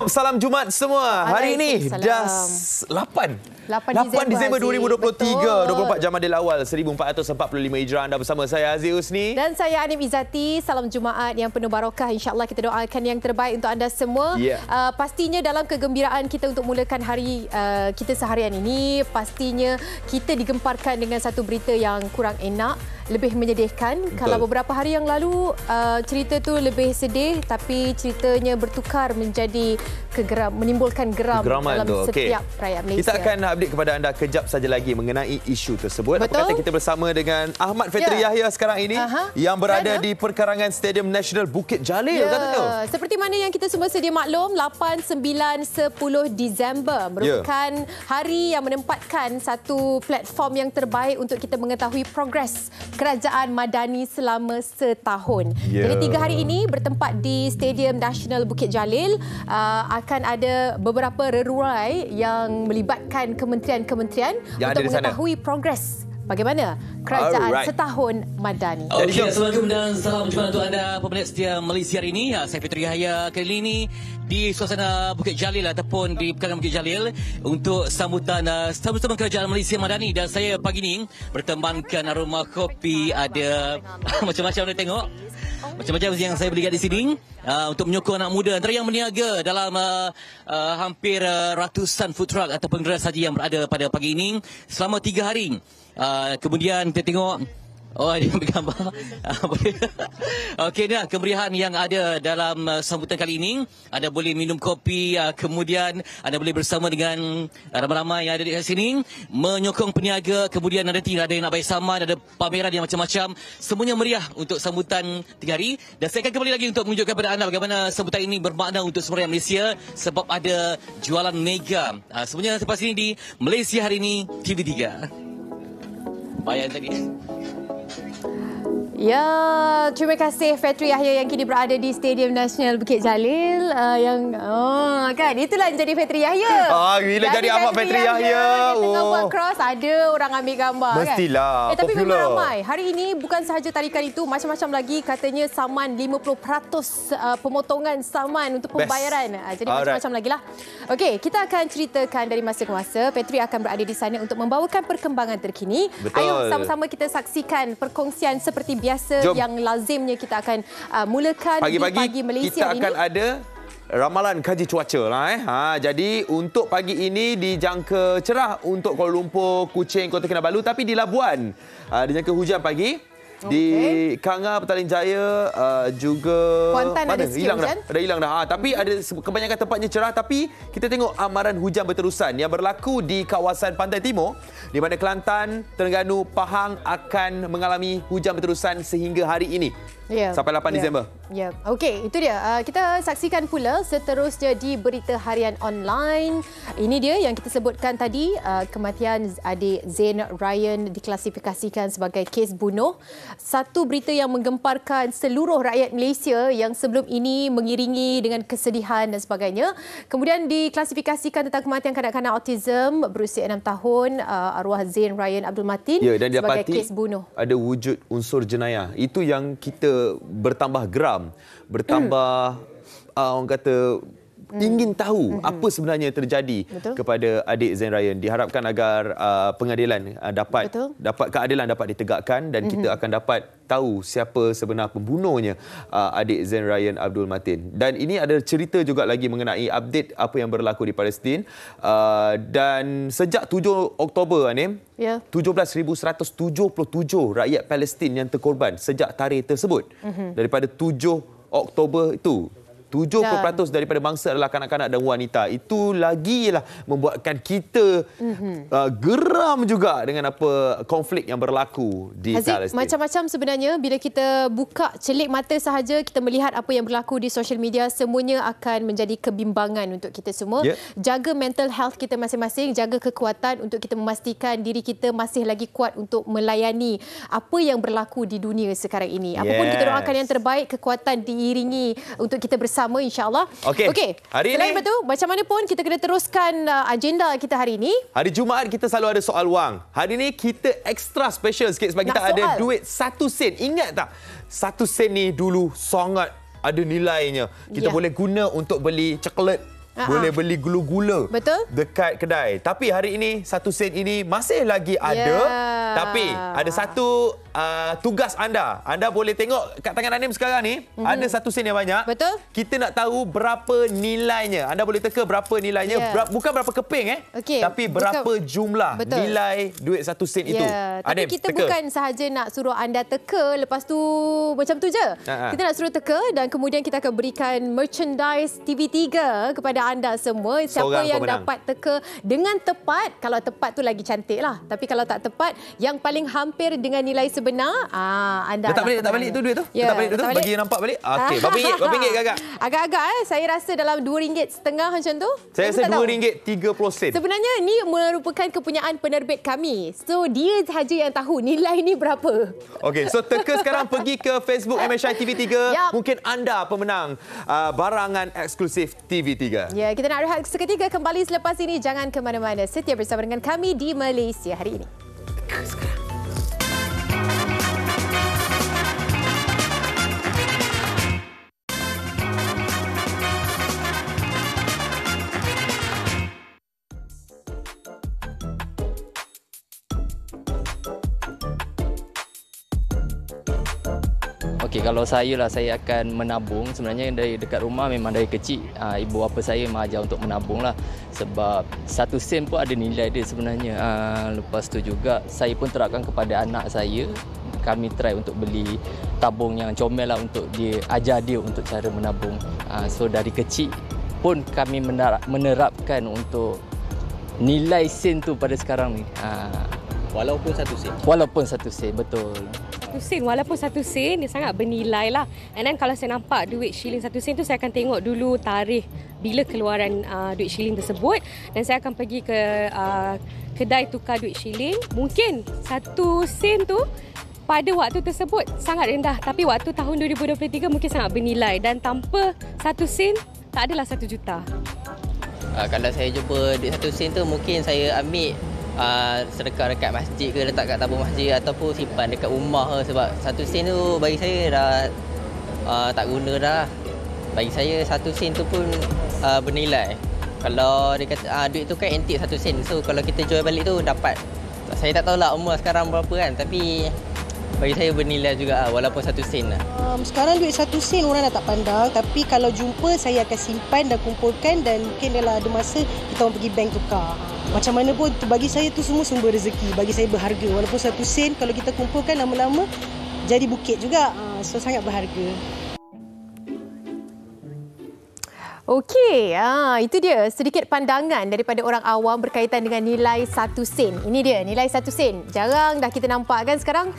Salam Jumaat semua. Hari ini dah 8 Disember 2023, 24 Jamadil Awal 1445 Hijrah. Anda bersama saya Aziz Husni dan saya Anim Izzati. Salam Jumaat yang penuh barakah. InsyaAllah kita doakan yang terbaik untuk anda semua. Pastinya dalam kegembiraan kita untuk mulakan hari kita seharian ini, pastinya kita digemparkan dengan satu berita yang kurang enak, lebih menyedihkan. Betul. Kalau beberapa hari yang lalu cerita tu lebih sedih, tapi ceritanya bertukar menjadi menimbulkan geram dalam setiap rakyat Malaysia. Kita akan update kepada anda kejap saja lagi mengenai isu tersebut. Betul. Apa kata kita bersama dengan Ahmad Fetri Yahya sekarang ini yang berada di perkarangan Stadium Nasional Bukit Jalil. Seperti mana yang kita semua sedia maklum, 8, 9, 10 Disember merupakan hari yang menempatkan satu platform yang terbaik untuk kita mengetahui progres Kerajaan Madani selama setahun. Jadi 3 hari ini bertempat di Stadium Nasional Bukit Jalil. Akan ada beberapa rerurai yang melibatkan kementerian-kementerian untuk mengetahui progres bagaimana kerajaan setahun Madani. Okey, Assalamualaikum dan salam Jumaat untuk anda peminat setia Malaysia hari ini. Saya Fetri Yahya kali ini di suasana Bukit Jalil ataupun di perkarangan Bukit Jalil untuk sambutan sama-sama kerajaan Malaysia Madani. Dan saya pagi ini bertemankan aroma kopi, ada macam-macam anda tengok. Macam-macam yang saya beli di sini untuk menyokong anak muda antara yang berniaga dalam hampir ratusan food truck ataupun gerai saji yang berada pada pagi ini selama 3 hari. Kemudian kita tengok, dia ambil gambar. Okey, ni kemeriahan yang ada dalam sambutan kali ini. Anda boleh minum kopi, kemudian anda boleh bersama dengan ramai-ramai yang ada di sini menyokong peniaga. Kemudian nanti ada yang nak bayar saman, ada pameran yang macam-macam. Semuanya meriah untuk sambutan 3 hari. Dan saya akan kembali lagi untuk menunjukkan kepada anda bagaimana sambutan ini bermakna untuk semua rakyat Malaysia sebab ada jualan mega. Semuanya selepas ini di Malaysia Hari Ini TV3. Bayar tadi. Ya, terima kasih Fetri Yahya yang kini berada di Stadium Nasional Bukit Jalil. Kan itulah yang jadi Fetri Yahya. Bila jadi Ahmad Fetri Yahya. Tengah buat cross, ada orang ambil gambar. Mestilah, kan. Tapi memang ramai. Hari ini bukan sahaja tarikan itu, macam-macam lagi katanya saman 50% pemotongan saman untuk pembayaran. Jadi macam-macam lagi lah. Okey, kita akan ceritakan dari masa ke masa. Fetri akan berada di sana untuk membawakan perkembangan terkini. Betul. Ayo sama-sama kita saksikan perkongsian seperti biasa. Jom. Yang lazimnya kita akan mulakan pagi-pagi di pagi Malaysia kita akan ada ramalan kaji cuaca lah. Jadi untuk pagi ini dijangka cerah untuk Kuala Lumpur, Kuching, Kota Kinabalu, tapi di Labuan dijangka hujan pagi. Di Kanga, Petaling Jaya juga Kuantan ada sikit hujan. Dah hilang dah. Tapi ada kebanyakan tempatnya cerah, tapi kita tengok amaran hujan berterusan yang berlaku di kawasan Pantai Timur, di mana Kelantan, Terengganu, Pahang akan mengalami hujan berterusan sehingga hari ini. Sampai 8 Disember. Okey, itu dia. Kita saksikan pula seterusnya di berita harian online. Ini dia yang kita sebutkan tadi, kematian adik Zain Ryan diklasifikasikan sebagai kes bunuh. Satu berita yang menggemparkan seluruh rakyat Malaysia yang sebelum ini mengiringi dengan kesedihan dan sebagainya. Kemudian diklasifikasikan tentang kematian kanak-kanak autism berusia 6 tahun, arwah Zain Ryan Abdul Matin sebagai kes bunuh. Ada wujud unsur jenayah. Itu yang kita bertambah geram, bertambah orang kata ingin tahu apa sebenarnya terjadi kepada adik Zain Ryan. Diharapkan agar pengadilan dapat keadilan dapat ditegakkan dan kita akan dapat tahu siapa sebenar pembunuhnya adik Zain Ryan Abdul Matin. Dan ini ada cerita juga lagi mengenai update apa yang berlaku di Palestin. Dan sejak 7 Oktober ni 17,177 rakyat Palestin yang terkorban sejak tarikh tersebut. Daripada 7 Oktober itu 70% daripada bangsa adalah kanak-kanak dan wanita. Itu lagi lah membuatkan kita geram juga dengan apa konflik yang berlaku di Palestin. Macam-macam sebenarnya bila kita buka celik mata sahaja, kita melihat apa yang berlaku di social media, semuanya akan menjadi kebimbangan untuk kita semua. Jaga mental health kita masing-masing, jaga kekuatan untuk kita memastikan diri kita masih lagi kuat untuk melayani apa yang berlaku di dunia sekarang ini. Apapun kita doakan yang terbaik, kekuatan diiringi untuk kita bersama insya-Allah. Okey. Selain itu, macam mana pun kita kena teruskan agenda kita hari ini. Hari Jumaat kita selalu ada soal wang. Hari ini kita extra special sikit sebab kita ada duit 1 sen. Ingat tak? 1 sen ni dulu sangat ada nilainya. Kita boleh guna untuk beli coklat boleh beli gula-gula dekat kedai. Tapi hari ini 1 sen ini masih lagi ada. Tapi ada satu tugas anda. Anda boleh tengok kat tangan Anim sekarang ni, ada 1 sen yang banyak. Betul. Kita nak tahu berapa nilainya. Anda boleh teka berapa nilainya. Bukan berapa keping tapi berapa jumlah nilai duit 1 sen itu. Tapi kita bukan sahaja nak suruh anda teka, lepas tu macam tu je. Kita nak suruh teka dan kemudian kita akan berikan merchandise TV3 kepada anda semua. Siapa yang dapat teka dengan tepat, kalau tepat tu lagi cantik lah. Tapi kalau tak tepat, yang paling hampir dengan nilai sebenar, anda tak balik tu duit tu? Tak balik tu? Bagi nampak balik? Okey, berapa ringgit agak? Agak-agak saya rasa dalam RM2.5 macam tu. Saya rasa RM2.30. Sebenarnya ni merupakan kepunyaan penerbit kami. So dia sahaja yang tahu nilai ni berapa. Okey, so teka sekarang pergi ke Facebook MSI TV3. Mungkin anda pemenang barangan eksklusif TV3. Ya, kita nak rehat seketika, kembali selepas ini. Jangan ke mana-mana. Setia bersama dengan kami di Malaysia hari ini. Teka sekarang. Okey, kalau saya akan menabung. Sebenarnya dari dekat rumah memang dari kecil ibu bapa saya mengajar untuk menabung lah. Sebab 1 sen pun ada nilai dia sebenarnya. Lepas tu juga saya pun terapkan kepada anak saya. Kami try untuk beli tabung yang comel lah untuk dia, ajar dia untuk cara menabung. So dari kecil pun kami menerapkan untuk nilai sen tu pada sekarang ni. Walaupun 1 sen? Walaupun 1 sen, betul. 1 sen, walaupun 1 sen, dia sangat bernilai lah. And then kalau saya nampak duit shilling 1 sen tu, saya akan tengok dulu tarikh bila keluaran duit shilling tersebut. Dan saya akan pergi ke kedai tukar duit shilling. Mungkin 1 sen tu pada waktu tersebut sangat rendah. Tapi waktu tahun 2023 mungkin sangat bernilai. Dan tanpa 1 sen, tak adalah 1 juta. Kalau saya jumpa duit 1 sen tu, mungkin saya ambil sedekah dekat masjid ke, letak kat tabung masjid ataupun simpan dekat rumah ke. Sebab 1 sen tu bagi saya dah tak guna dah. Bagi saya 1 sen tu pun bernilai. Kalau dia kata duit tu kan antik 1 sen. So kalau kita jual balik tu dapat. Saya tak tahulah umur sekarang berapa kan, tapi bagi saya bernilai juga walaupun 1 sen lah. Sekarang duit 1 sen orang dah tak pandang, tapi kalau jumpa saya akan simpan dan kumpulkan, dan mungkin dalam ada masa kita orang pergi bank tukar. Macam mana pun bagi saya tu semua sumber rezeki, bagi saya berharga. Walaupun 1 sen kalau kita kumpulkan lama-lama jadi bukit juga. So sangat berharga. Okey, itu dia sedikit pandangan daripada orang awam berkaitan dengan nilai 1 sen. Ini dia, nilai 1 sen. Jarang dah kita nampak kan sekarang.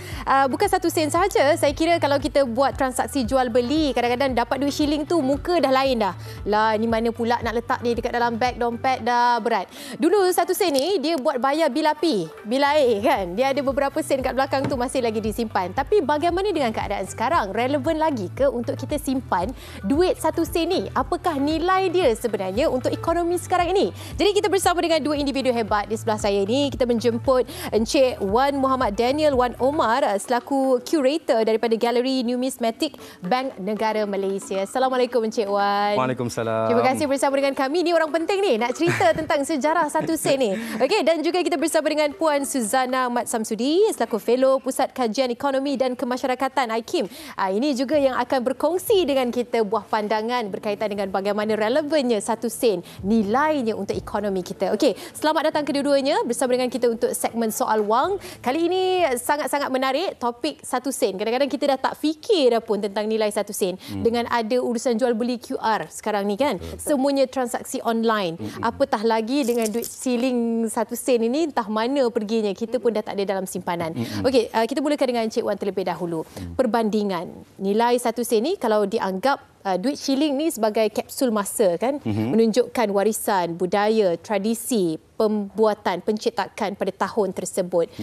Bukan 1 sen sahaja. Saya kira kalau kita buat transaksi jual beli, kadang-kadang dapat duit shilling tu muka dah lain dah. Lah, ni mana pula nak letak ni dekat dalam beg dompet, dah berat. Dulu 1 sen ni dia buat bayar bil api, bil air kan. Dia ada beberapa sen kat belakang tu masih lagi disimpan. Tapi bagaimana dengan keadaan sekarang? Relevan lagi ke untuk kita simpan duit 1 sen ni? Apakah nilai dia sebenarnya untuk ekonomi sekarang ini? Jadi kita bersama dengan dua individu hebat di sebelah saya ini. Kita menjemput Encik Wan Muhammad Daniel Wan Omar selaku curator daripada Galeri Numismatik Bank Negara Malaysia. Assalamualaikum Encik Wan. Waalaikumsalam. Terima kasih bersama dengan kami. Ni orang penting ni nak cerita tentang sejarah 1 sen ni. Okey, dan juga kita bersama dengan Puan Suzana Mat Samsudi selaku fellow Pusat Kajian Ekonomi dan Kemasyarakatan IKIM. Ini juga yang akan berkongsi dengan kita buah pandangan berkaitan dengan bagaimana relevannya 1 sen, nilainya untuk ekonomi kita. Okey, selamat datang kedua-duanya bersama dengan kita untuk segmen Soal Wang. Kali ini sangat-sangat menarik topik 1 sen. Kadang-kadang kita dah tak fikir dah pun tentang nilai 1 sen. Dengan ada urusan jual beli QR sekarang ni kan. Semuanya transaksi online. Apatah lagi dengan duit shilling 1 sen ini entah mana perginya. Kita pun dah tak ada dalam simpanan. Okey, kita mulakan dengan Encik Wan terlebih dahulu. Perbandingan nilai 1 sen ni kalau dianggap duit shilling ni sebagai kapsul masa kan, menunjukkan warisan, budaya, tradisi, pembuatan, pencetakan pada tahun tersebut.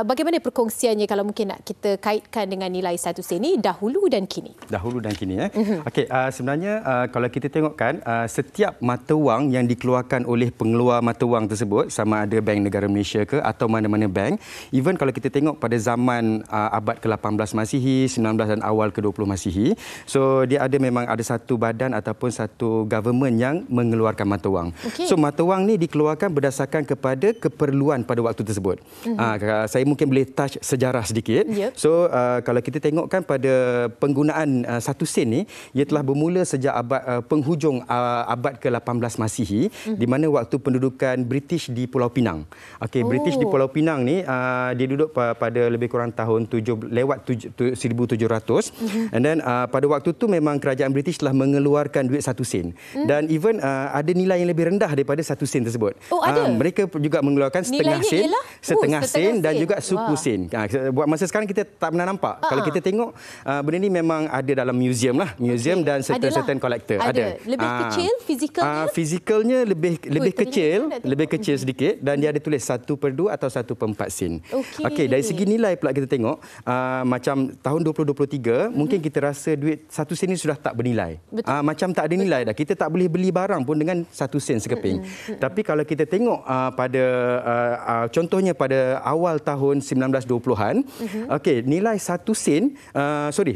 Bagaimana perkongsiannya kalau mungkin nak kita kaitkan dengan nilai 1 sen ni dahulu dan kini? Dahulu dan kini. Okey, sebenarnya kalau kita tengokkan setiap mata wang yang dikeluarkan oleh pengeluar mata wang tersebut, sama ada Bank Negara Malaysia ke atau mana-mana bank, even kalau kita tengok pada zaman abad ke-18 Masihi, 19 dan awal ke-20 Masihi, so dia memang ada satu badan ataupun satu government yang mengeluarkan mata wang. So mata wang ni dikeluarkan berdasarkan kepada keperluan pada waktu tersebut. Saya mungkin boleh touch sejarah sedikit. So kalau kita tengokkan pada penggunaan 1 sen ni, ia telah bermula sejak penghujung abad ke-18 Masihi, di mana waktu pendudukan British di Pulau Pinang. British di Pulau Pinang ni dia duduk pada lebih kurang tahun 1700 and then pada waktu tu memang kerajaan British telah mengeluarkan duit 1 sen. Dan even ada nilai yang lebih rendah daripada 1 sen tersebut. Mereka juga mengeluarkan setengah sen dan juga suku sen. Buat masa sekarang kita tak pernah nampak. Kalau kita tengok benda ni memang ada dalam museum dan certain collector ada. Lebih kecil fizikalnya? Fizikalnya lebih kecil sedikit dan dia ada tulis 1/2 atau 1/4 sen. Dari segi nilai pula kita tengok macam tahun 2023 mungkin kita rasa duit 1 sen ni sudah tak bernilai. Macam tak ada nilai dah. Kita tak boleh beli barang pun dengan 1 sen sekeping. Tapi kalau kita tengok pada contohnya pada awal tahun 1920-an, nilai 1 sen,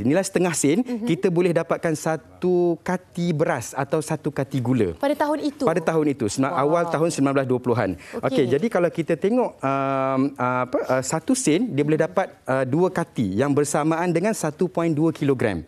nilai setengah sen, kita boleh dapatkan 1 kati beras atau 1 kati gula. Pada tahun itu? Pada tahun itu, awal tahun 1920-an. Jadi kalau kita tengok 1 sen, dia boleh dapat 2 kati yang bersamaan dengan 1.2 kilogram.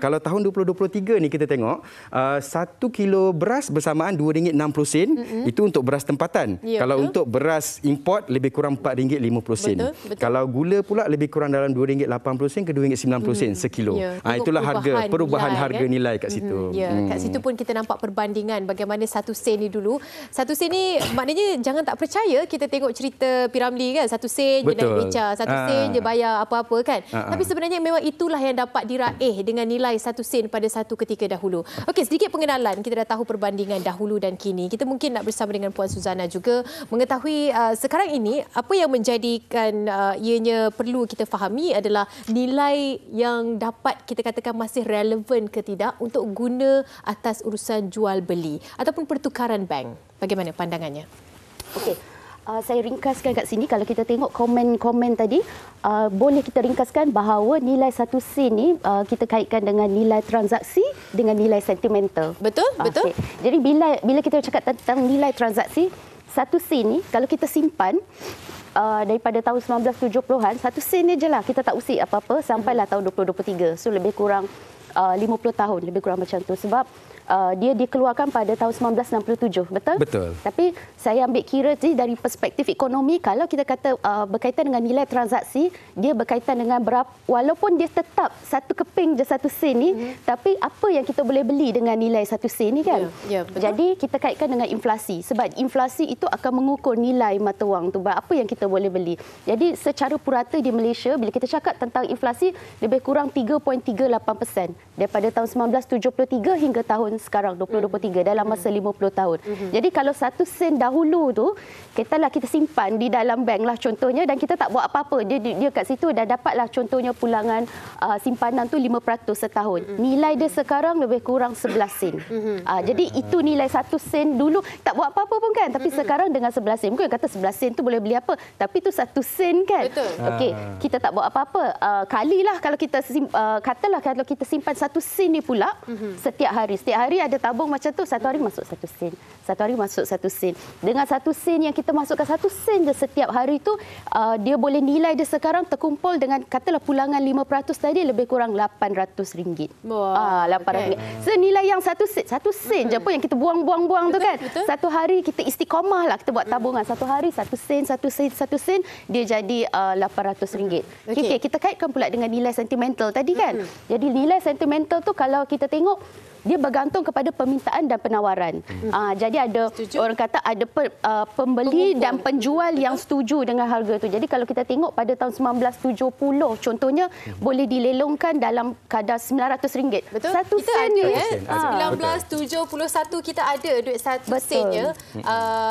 Kalau tahun 2023 ni kita tengok 1 kilo beras bersamaan RM2.60, itu untuk beras tempatan. Kalau untuk beras import lebih kurang RM4.50. Kalau gula pula lebih kurang dalam RM2.80 ke RM2.90 sekilo. Itulah harga perubahan harga nilai kat situ. Kat situ pun kita nampak perbandingan bagaimana 1 sen ni dulu. 1 sen ni maknanya jangan tak percaya kita tengok cerita P.Ramlee kan, 1 sen je naik beca, 1 sen je bayar apa-apa kan. Tapi sebenarnya memang itulah yang dapat diraih dengan nilai 1 sen pada satu ketika dahulu. Sedikit pengenalan, kita dah tahu perbandingan dahulu dan kini. Kita mungkin nak bersama dengan Puan Suzana juga mengetahui sekarang ini apa yang menjadikan ianya perlu kita fahami adalah nilai yang dapat kita katakan masih relevan ke tidak untuk guna atas urusan jual beli ataupun pertukaran bank. Bagaimana pandangannya? Saya ringkaskan kat sini. Kalau kita tengok komen-komen tadi, boleh kita ringkaskan bahawa nilai 1 sen ni kita kaitkan dengan nilai transaksi dengan nilai sentimental. Betul? Jadi bila kita cakap tentang nilai transaksi, 1 sen ni kalau kita simpan daripada tahun 1970-an, 1 sen ni je lah, kita tak usik apa-apa sampailah tahun 2023. So lebih kurang 50 tahun, lebih kurang macam tu. Sebab dia dikeluarkan pada tahun 1967, betul? Betul. Tapi saya ambil kira dari perspektif ekonomi, kalau kita kata berkaitan dengan nilai transaksi, dia berkaitan dengan berapa, walaupun dia tetap 1 keping je 1 sen ni, tapi apa yang kita boleh beli dengan nilai 1 sen ni kan? Jadi kita kaitkan dengan inflasi, sebab inflasi itu akan mengukur nilai mata wang tu, apa yang kita boleh beli. Jadi secara purata di Malaysia, bila kita cakap tentang inflasi, lebih kurang 3.38% daripada tahun 1973 hingga tahun sekarang 2023, dalam masa 50 tahun. Jadi kalau 1 sen dahulu tu kita simpan di dalam bank lah contohnya, dan kita tak buat apa-apa, dia kat situ dah dapatlah contohnya pulangan simpanan tu 5% setahun. Nilai dia sekarang lebih kurang 11 sen. Jadi itu nilai 1 sen dulu, tak buat apa-apa pun kan, tapi sekarang dengan 11 sen, mungkin kata 11 sen tu boleh beli apa, tapi tu 1 sen kan. Kita tak buat apa-apa. Kalilah kalau kita katalah kalau kita simpan 1 sen ni pula setiap hari ada tabung macam tu, satu hari masuk 1 sen. Satu hari masuk 1 sen. Dengan 1 sen yang kita masukkan 1 sen je setiap hari tu, dia boleh nilai dia sekarang terkumpul dengan katalah pulangan 5% tadi lebih kurang RM800. RM800. So nilai yang 1 sen je pun yang kita buang-buang tu kan. Satu hari kita istiqamah lah, kita buat tabungan. Satu hari 1 sen, dia jadi RM800. Kita kaitkan pula dengan nilai sentimental tadi kan. Jadi nilai sentimental tu kalau kita tengok dia bergantung kepada permintaan dan penawaran. Jadi ada orang kata ada pembeli dan penjual yang setuju dengan harga tu. Jadi kalau kita tengok pada tahun 1970 contohnya boleh dilelongkan dalam kadar RM900. Betul? Satu Kita sen ada ni. 1971 kita ada duit 1 sen je.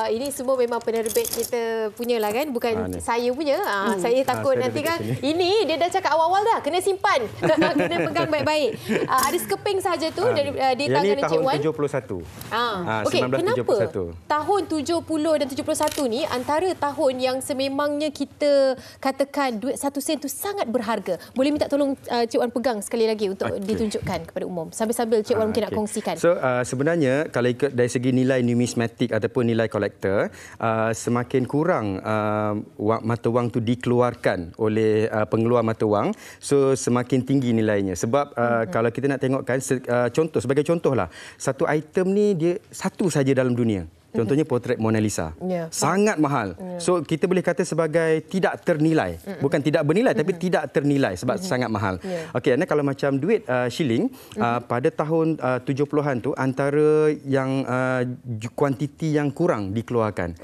Ini semua memang penerbit kita punya lah kan, bukan saya punya. Saya takut nanti kan ini dia dah cakap awal-awal dah kena simpan. Kena pegang baik-baik. Ada sekeping saja tu dari di tangan Encik Wan. Yang ni tahun 71. Okey, kenapa 1971. tahun 70 dan 71 ni antara tahun yang sememangnya kita katakan duit 1 sen tu sangat berharga? Boleh minta tolong Cik Wan pegang sekali lagi untuk ditunjukkan kepada umum. Sambil-sambil Cik Wan mungkin nak kongsikan. So sebenarnya kalau ikut dari segi nilai numismatik ataupun nilai kolektor, semakin kurang mata wang tu dikeluarkan oleh pengeluar mata wang, so semakin tinggi nilainya. Sebab kalau kita nak tengokkan sebagai contohlah, satu item ni dia satu saja dalam dunia. Contohnya potret Mona Lisa. Sangat mahal. So kita boleh kata sebagai tidak ternilai. Bukan tidak bernilai tapi tidak ternilai sebab sangat mahal. Okey, kalau macam duit shilling pada tahun 70-an tu antara yang kuantiti yang kurang dikeluarkan.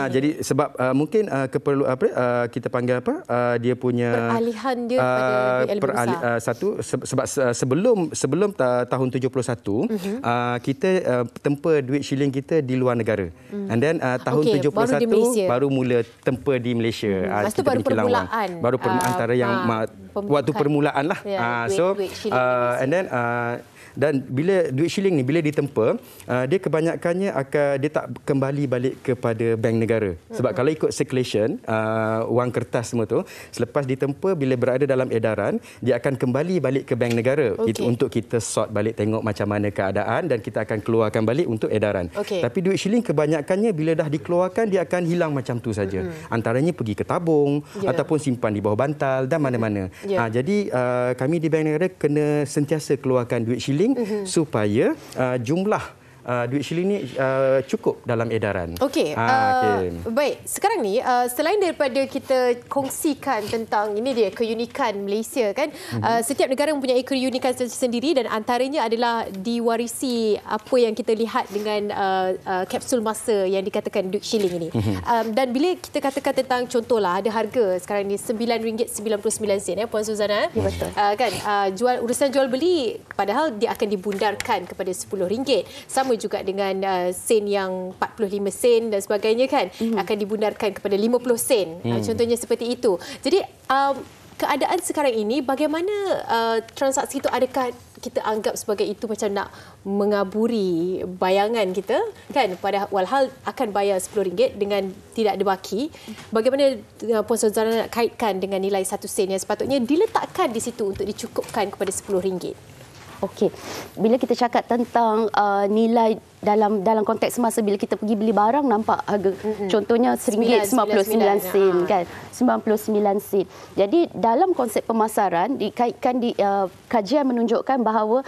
Jadi sebab mungkin keperlu kita panggil dia punya peralihan dia pada duit lebih besar. Sebab sebelum tahun 71 kita tempa duit shilling kita di luar negara. And then tahun 71 baru mula tempa di Malaysia. Lepas tu baru permulaan. Baru antara yang waktu permulaan lah. And then dan bila duit shilling ni bila ditempa, dia kebanyakannya dia tak kembali balik kepada bank negara. Sebab kalau ikut circulation, wang kertas semua tu, selepas ditempa bila berada dalam edaran, dia akan kembali balik ke bank negara untuk kita sort balik tengok macam mana keadaan dan kita akan keluarkan balik untuk edaran. Tapi duit shilling kebanyakannya bila dah dikeluarkan dia akan hilang macam tu saja. Antaranya pergi ke tabung ataupun simpan di bawah bantal dan mana-mana. Jadi kami di bank negara kena sentiasa keluarkan duit shilling supaya jumlah duit shilling ni cukup dalam edaran. Baik, sekarang ni selain daripada kita kongsikan tentang ini dia keunikan Malaysia kan, setiap negara mempunyai keunikan sendiri dan antaranya adalah diwarisi apa yang kita lihat dengan kapsul masa yang dikatakan duit shilling ini. Dan bila kita katakan tentang contohlah ada harga sekarang ni RM9.99 Puan Suzana. Betul. Kan urusan jual beli padahal dia akan dibundarkan kepada RM10. Sama juga dengan sen yang 45 sen dan sebagainya kan akan dibundarkan kepada 50 sen. Contohnya seperti itu. Jadi keadaan sekarang ini bagaimana transaksi itu, adakah kita anggap sebagai itu macam nak mengaburi bayangan kita kan, pada walhal akan bayar RM10 dengan tidak ada baki. Bagaimana Puan Suzana nak kaitkan dengan nilai 1 sen yang sepatutnya diletakkan di situ untuk dicukupkan kepada RM10? Okey, bila kita cakap tentang nilai dalam konteks semasa bila kita pergi beli barang nampak harga contohnya RM1.99 kan, 99 sen. Jadi dalam konsep pemasaran dikaitkan kajian menunjukkan bahawa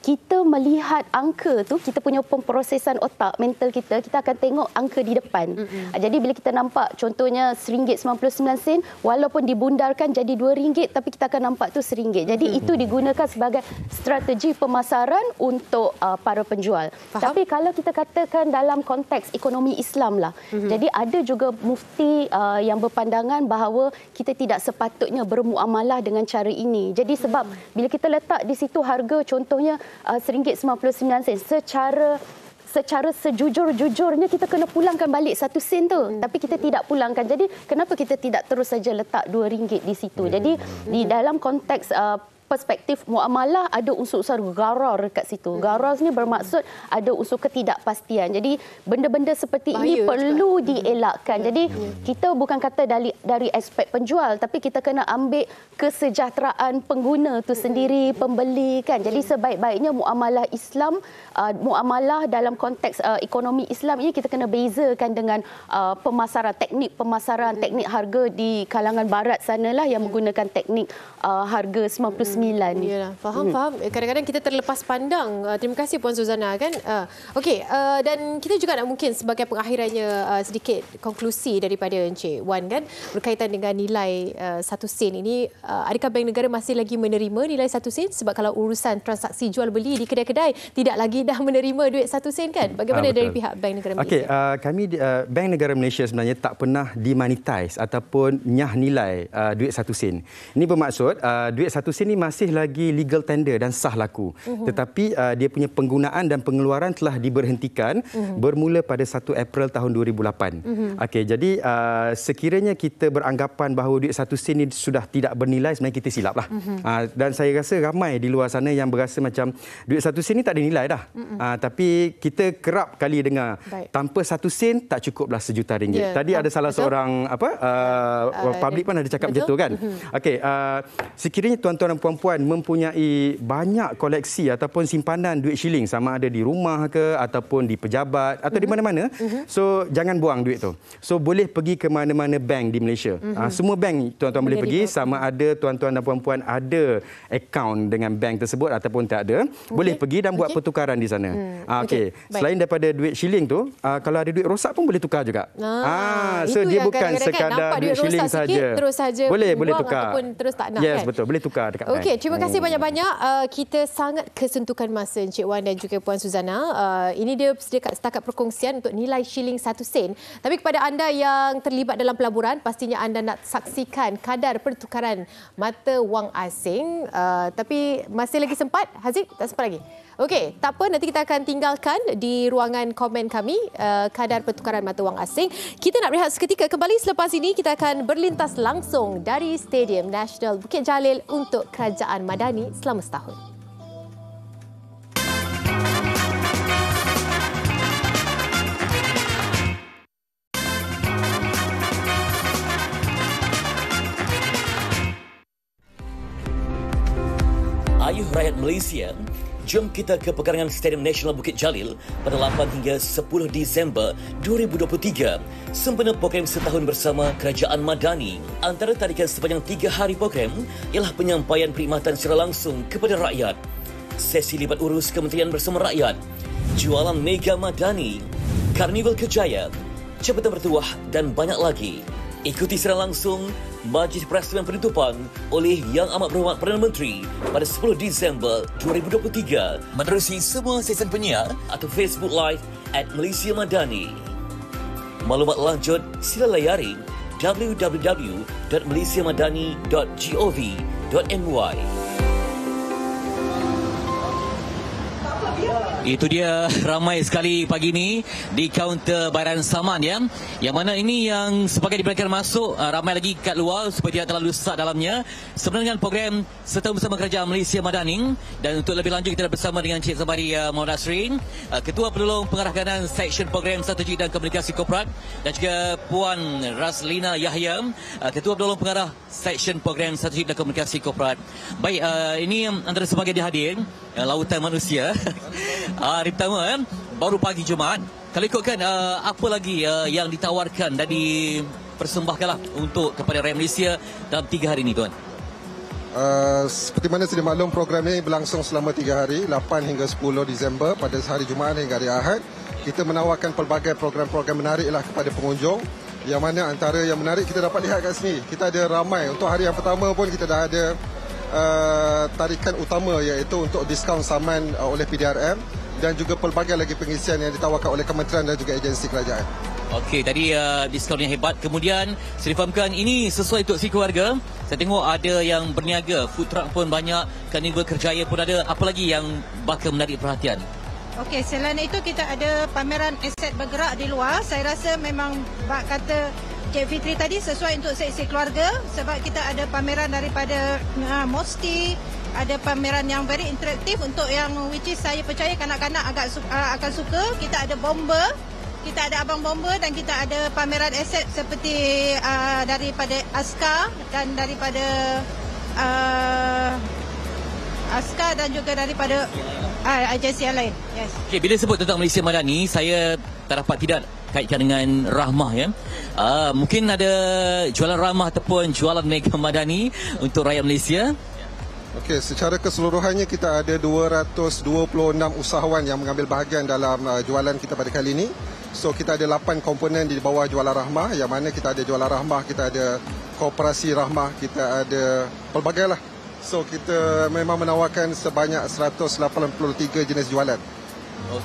kita melihat angka tu, kita punya pemprosesan otak, mental kita akan tengok angka di depan. Jadi bila kita nampak contohnya RM1.99, walaupun dibundarkan jadi RM2, tapi kita akan nampak tu RM1. Jadi itu digunakan sebagai strategi pemasaran untuk para penjual. Tapi kalau kita katakan dalam konteks ekonomi Islam lah, jadi ada juga mufti yang berpandangan bahawa kita tidak sepatutnya bermuamalah dengan cara ini. Jadi sebab bila kita letak di situ harga contohnya RM1.99 secara sejujur-jujurnya kita kena pulangkan balik 1 sen tu, tapi kita tidak pulangkan. Jadi kenapa kita tidak terus saja letak RM2 di situ? Jadi di dalam konteks perspektif muamalah ada unsur-unsur gharar kat situ. Gharar ni bermaksud ada unsur ketidakpastian. Jadi benda-benda seperti ini perlu dielakkan. Jadi kita bukan kata dari aspek penjual, tapi kita kena ambil kesejahteraan pengguna tu sendiri, pembeli kan. Jadi sebaik-baiknya muamalah Islam, muamalah dalam konteks ekonomi Islam ini kita kena bezakan dengan pemasaran, teknik harga di kalangan barat sanalah yang menggunakan teknik harga 99 Yalah, faham. Kadang-kadang kita terlepas pandang. Terima kasih Puan Suzana kan. Okey, dan kita juga nak mungkin sebagai pengakhirannya sedikit konklusi daripada Encik Wan kan berkaitan dengan nilai 1 sen ini. Adakah Bank Negara masih lagi menerima nilai 1 sen? Sebab kalau urusan transaksi jual beli di kedai-kedai tidak lagi dah menerima duit 1 sen kan? Bagaimana dari pihak Bank Negara Malaysia? Okey, kami Bank Negara Malaysia sebenarnya tak pernah dimonetize ataupun nyah nilai duit 1 sen. Ini bermaksud duit 1 sen ini masih lagi legal tender dan sah laku. Tetapi dia punya penggunaan dan pengeluaran telah diberhentikan bermula pada 1 April tahun 2008. Okey, jadi sekiranya kita beranggapan bahawa duit 1 sen ini sudah tidak bernilai, sebenarnya kita silap lah. Dan saya rasa ramai di luar sana yang berasa macam duit 1 sen ini tak ada nilai dah. Tapi kita kerap kali dengar tanpa 1 sen tak cukuplah RM1,000,000. Tadi ada salah seorang public pun ada cakap macam tu kan. Okey, sekiranya tuan-tuan dan puan-puan mempunyai banyak koleksi ataupun simpanan duit shilling, sama ada di rumah ke ataupun di pejabat atau di mana-mana, so jangan buang duit tu. So boleh pergi ke mana-mana bank di Malaysia. Semua bank tuan-tuan boleh pergi, sama ada tuan-tuan dan puan-puan ada akaun dengan bank tersebut ataupun tak ada, boleh pergi dan buat pertukaran di sana. Okey, selain daripada duit shilling tu, kalau ada duit rosak pun boleh tukar juga. So dia bukan sekadar duit shilling saja. Terus saja boleh tukar ataupun terus tak nak. Yes, betul, boleh tukar dekat bank. Okey, terima kasih banyak-banyak. Kita sangat kesentukan masa Encik Wan dan juga Puan Suzana. Ini dia setakat perkongsian untuk nilai shilling 1 sen. Tapi kepada anda yang terlibat dalam pelaburan, pastinya anda nak saksikan kadar pertukaran mata wang asing. Tapi masih lagi sempat? Haziq, tak sempat lagi? Okey, tak apa, nanti kita akan tinggalkan di ruangan komen kami kadar pertukaran mata wang asing. Kita nak berehat seketika. Kembali selepas ini kita akan berlintas langsung dari Stadium Nasional Bukit Jalil untuk Kerajaan Madani selama setahun. Ayuh rakyat Malaysia, jom kita ke pekarangan Stadium Nasional Bukit Jalil pada 8 hingga 10 Disember 2023 sempena program setahun bersama Kerajaan Madani. Antara tarikan sepanjang 3 hari program ialah penyampaian perkhidmatan secara langsung kepada rakyat, sesi libat urus Kementerian Bersama Rakyat, jualan Mega Madani, Karnival Kejaya, jabatan bertuah dan banyak lagi. Ikuti secara langsung Majlis Perasmian Penutupan oleh Yang Amat Berhormat Perdana Menteri pada 10 Disember 2023 menerusi semua stesen penyiar atau Facebook Live @Malaysia Madani. Maklumat lanjut sila layari www.malaysiamadani.gov.my. Itu dia, ramai sekali pagi ini di kaunter bayaran saman ya. Yang mana ini yang sebagai dibenarkan masuk, ramai lagi kat luar supaya tidak terlalu sesak dalamnya. Sebenarnya dengan program setahun bersama Kerajaan Malaysia Madani, dan untuk lebih lanjut kita bersama dengan Encik Zabari Muhammad Nasrin, Ketua Penolong Pengarah Kanan Seksyen Program Strategi dan Komunikasi Korporat, dan juga Puan Raslina Yahya, Ketua Penolong Pengarah Seksyen Program Strategi dan Komunikasi Korporat. Baik, ini antara sebagai dihadir Lautan Manusia. Hari pertama baru pagi Jumaat. Kalau ikutkan apa lagi yang ditawarkan dan dipersembahkanlah untuk kepada rakyat Malaysia dalam 3 hari ini tuan? Seperti mana sedia maklum, program ini berlangsung selama 3 hari, 8 hingga 10 Disember pada hari Jumaat hingga hari Ahad. Kita menawarkan pelbagai program-program menariklah kepada pengunjung. Yang mana antara yang menarik kita dapat lihat kat sini. Kita ada ramai, untuk hari yang pertama pun kita dah ada tarikan utama, iaitu untuk diskaun saman oleh PDRM dan juga pelbagai lagi pengisian yang ditawarkan oleh kementerian dan juga agensi kerajaan. Okey, tadi diskaun yang hebat. Kemudian saya difahamkan ini sesuai untuk si keluarga. Saya tengok ada yang berniaga, food truck pun banyak, Karnival Kerjaya pun ada. Apa lagi yang bakal menarik perhatian? Okey, selain itu kita ada pameran aset bergerak di luar. Saya rasa memang bak kata Cik Fitri tadi sesuai untuk seksi keluarga, sebab kita ada pameran daripada Mosti, ada pameran yang very interaktif untuk yang which is saya percaya kanak-kanak akan suka. Kita ada bomber, kita ada abang bomber, dan kita ada pameran aset seperti daripada Askar dan daripada Askar dan juga daripada agensi yang lain. Yes. Okey, bila sebut tentang Malaysia Madani, saya tak dapat tidak kaitkan dengan rahmah ya. Mungkin ada jualan rahmah ataupun jualan Mega Madani untuk rakyat Malaysia. Okey, secara keseluruhannya kita ada 226 usahawan yang mengambil bahagian dalam jualan kita pada kali ini. So kita ada 8 komponen di bawah Jualan Rahmah, yang mana kita ada Jualan Rahmah, kita ada Koperasi Rahmah, kita ada pelbagai lah. So kita memang menawarkan sebanyak 183 jenis jualan.